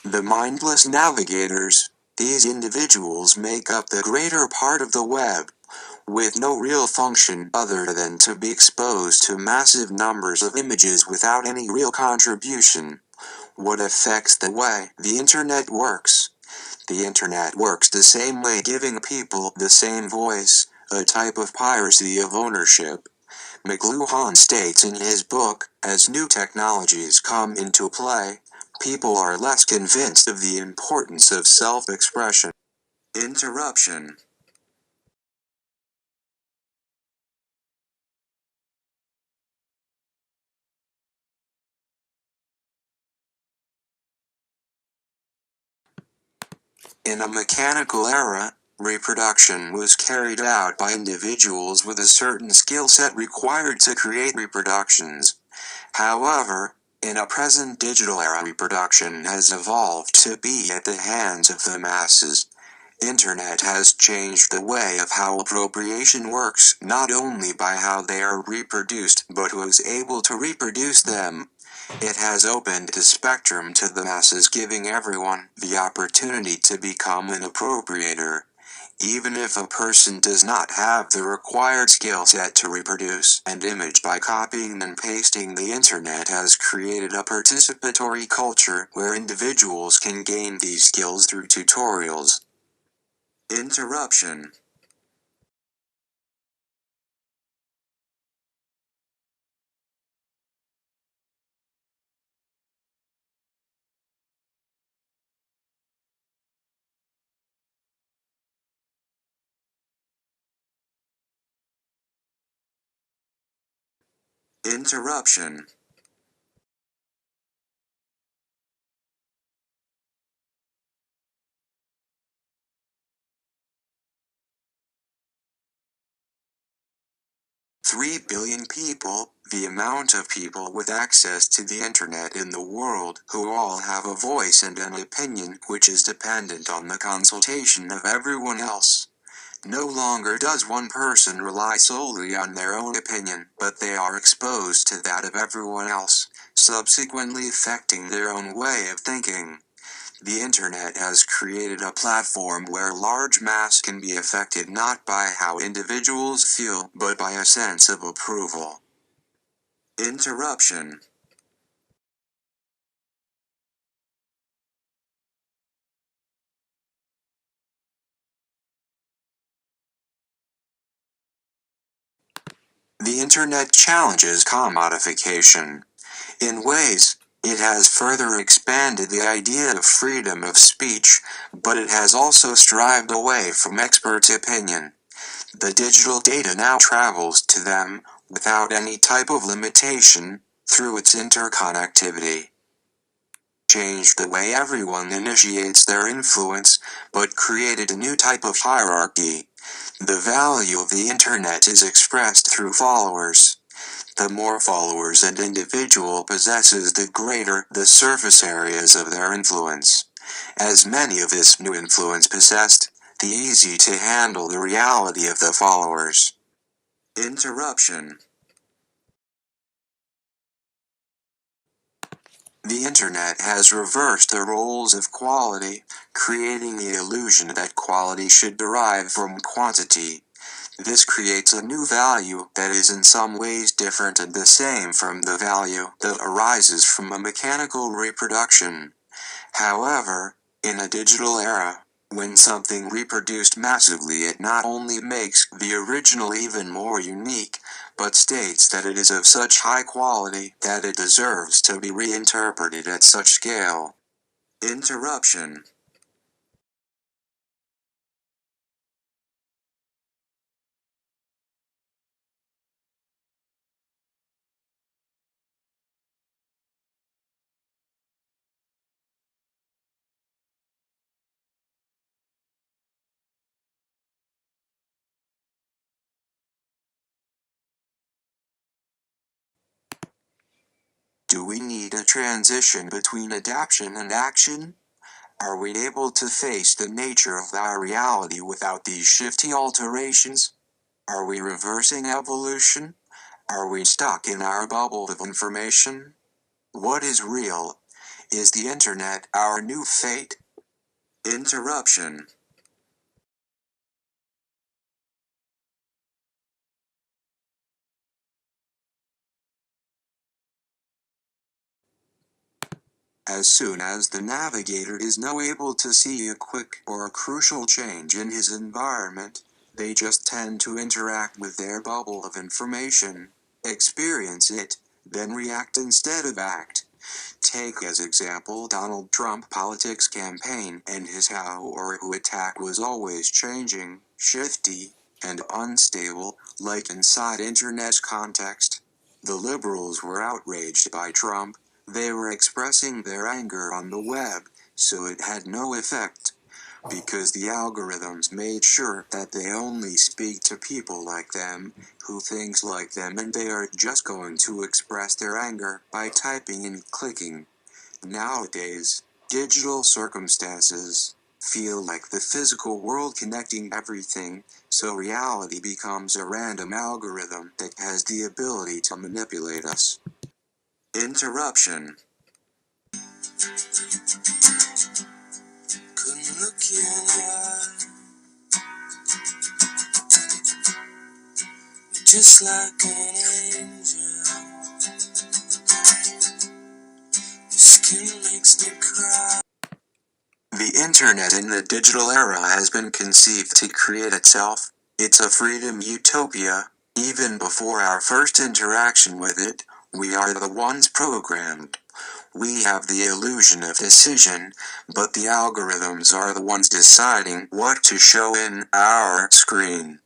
The mindless navigators, these individuals make up the greater part of the web, with no real function other than to be exposed to massive numbers of images without any real contribution. What affects the way the internet works? The internet works the same way, giving people the same voice, a type of piracy of ownership. McLuhan states in his book, as new technologies come into play, people are less convinced of the importance of self-expression. Interruption. In a mechanical era, reproduction was carried out by individuals with a certain skill set required to create reproductions. However, in a present digital era, reproduction has evolved to be at the hands of the masses. Internet has changed the way of how appropriation works, not only by how they are reproduced, but who is able to reproduce them. It has opened the spectrum to the masses, giving everyone the opportunity to become an appropriator. Even if a person does not have the required skill set to reproduce an image by copying and pasting, the internet has created a participatory culture where individuals can gain these skills through tutorials. Interruption. Interruption. Three billion people, the amount of people with access to the internet in the world, who all have a voice and an opinion which is dependent on the consultation of everyone else. No longer does one person rely solely on their own opinion, but they are exposed to that of everyone else, subsequently affecting their own way of thinking. The internet has created a platform where large mass can be affected not by how individuals feel, but by a sense of approval. Interruption. The internet challenges commodification. In ways, it has further expanded the idea of freedom of speech, but it has also strived away from experts' opinion. The digital data now travels to them, without any type of limitation, through its interconnectivity. Changed the way everyone initiates their influence, but created a new type of hierarchy. The value of the internet is expressed through followers. The more followers an individual possesses, the greater the surface areas of their influence. As many of this new influence possessed, the easy to handle the reality of the followers. Interruption. The internet has reversed the roles of quality, creating the illusion that quality should derive from quantity. This creates a new value that is in some ways different and the same from the value that arises from a mechanical reproduction. However, in a digital era, when something reproduced massively, it not only makes the original even more unique, but states that it is of such high quality that it deserves to be reinterpreted at such scale. Interruption. Do we need a transition between adaptation and action? Are we able to face the nature of our reality without these shifty alterations? Are we reversing evolution? Are we stuck in our bubble of information? What is real? Is the internet our new fate? Interruption. As soon as the navigator is now able to see a quick or a crucial change in his environment, they just tend to interact with their bubble of information, experience it, then react instead of act. Take as example Donald Trump politics campaign and his how or who attack was always changing, shifty, and unstable, like inside internet's context. The liberals were outraged by Trump. They were expressing their anger on the web, so it had no effect, because the algorithms made sure that they only speak to people like them, who thinks like them, and they are just going to express their anger by typing and clicking. Nowadays, digital circumstances feel like the physical world connecting everything, so reality becomes a random algorithm that has the ability to manipulate us. Interruption. Couldn't look you in the eye. You're just like an angel. Your skin makes me cry. The internet in the digital era has been conceived to create itself. It's a freedom utopia. Even before our first interaction with it, we are the ones programmed. We have the illusion of decision, but the algorithms are the ones deciding what to show in our screen.